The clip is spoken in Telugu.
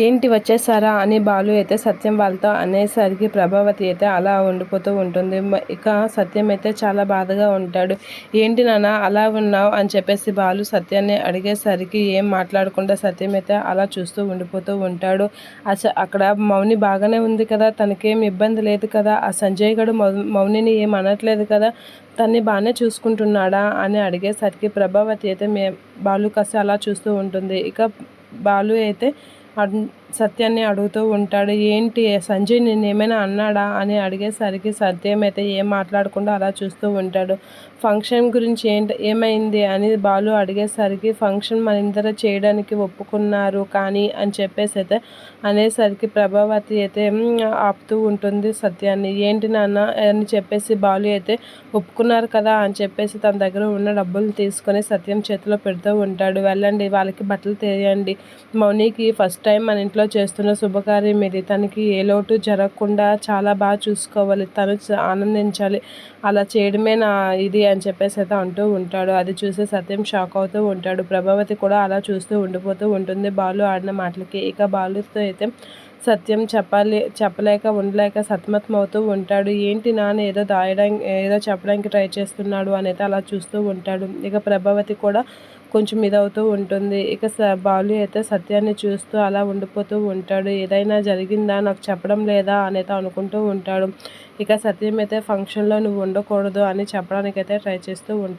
ఏంటి వచ్చేసారా అని బాలు అయితే సత్యం వాళ్ళతో అనేసరికి ప్రభావతి అయితే అలా ఉండిపోతూ ఉంటుంది. ఇక సత్యం అయితే చాలా బాధగా ఉంటాడు. ఏంటి నాన్న అలా ఉన్నావు అని చెప్పేసి బాలు సత్యాన్ని అడిగేసరికి ఏం మాట్లాడకుండా సత్యం అయితే అలా చూస్తూ ఉండిపోతూ ఉంటాడు. అక్కడ మౌని బాగానే ఉంది కదా, తనకేం ఇబ్బంది లేదు కదా, ఆ సంజయ్ గడు మౌనిని ఏం అనట్లేదు కదా, తన్ని బాగానే చూసుకుంటున్నాడా అని అడిగేసరికి ప్రభావతి అయితే బాలు కాస్త అలా చూస్తూ ఉంటుంది. ఇక బాలు అయితే సత్యాన్ని అడుగుతూ ఉంటాడు. ఏంటి సంజయ్ ఏమైనా అన్నాడా అని అడిగేసరికి సత్యం అయితే ఏం మాట్లాడకుండా అలా చూస్తూ ఉంటాడు. ఫంక్షన్ గురించి ఏమైంది అని బాలు అడిగేసరికి ఫంక్షన్ మన ఇందరూ చేయడానికి ఒప్పుకున్నారు కానీ అని చెప్పేసి అయితే అనేసరికి ప్రభావతి అయితే ఆపుతూ ఉంటుంది సత్యాన్ని. ఏంటి నాన్న అని చెప్పేసి బాలు అయితే ఒప్పుకున్నారు కదా అని చెప్పేసి తన దగ్గర ఉన్న డబ్బులు తీసుకొని సత్యం చేతిలో పెడుతూ ఉంటాడు. వెళ్ళండి వాళ్ళకి బట్టలు తీయండి, మౌనికి ఫస్ట్ టైం మన ఇంట్లో చేస్తున్న శుభకార్యం ఇది, తనకి ఏ లోటు జరగకుండా చాలా బాగా చూసుకోవాలి, తను ఆనందించాలి, అలా చేయడమే నా ఇది అని చెప్పేసి అయితే అంటూ ఉంటాడు. అది చూసి సత్యం షాక్ అవుతూ ఉంటాడు. ప్రభావతి కూడా అలా చూస్తూ ఉండిపోతూ ఉంటుంది బాలు ఆడిన మాటలకి. ఇక బాలుతో అయితే సత్యం చెప్పలేక ఉండలేక సతమతం అవుతూ ఉంటాడు. ఏంటి నాన్న ఏదో చెప్పడానికి ట్రై చేస్తున్నాడు అని అయితే అలా చూస్తూ ఉంటాడు. ఇక ప్రభావతి కూడా కొంచెం ఇదవుతూ ఉంటుంది. ఇక బాలు అయితే సత్యాన్ని చూస్తూ అలా ఉండిపోతూ ఉంటాడు. ఏదైనా జరిగిందా నాకు చెప్పడం లేదా అనేది అనుకుంటూ ఉంటాడు. ఇక సత్యం అయితే ఫంక్షన్లో నువ్వు ఉండకూడదు అని చెప్పడానికైతే ట్రై చేస్తూ ఉంటాడు.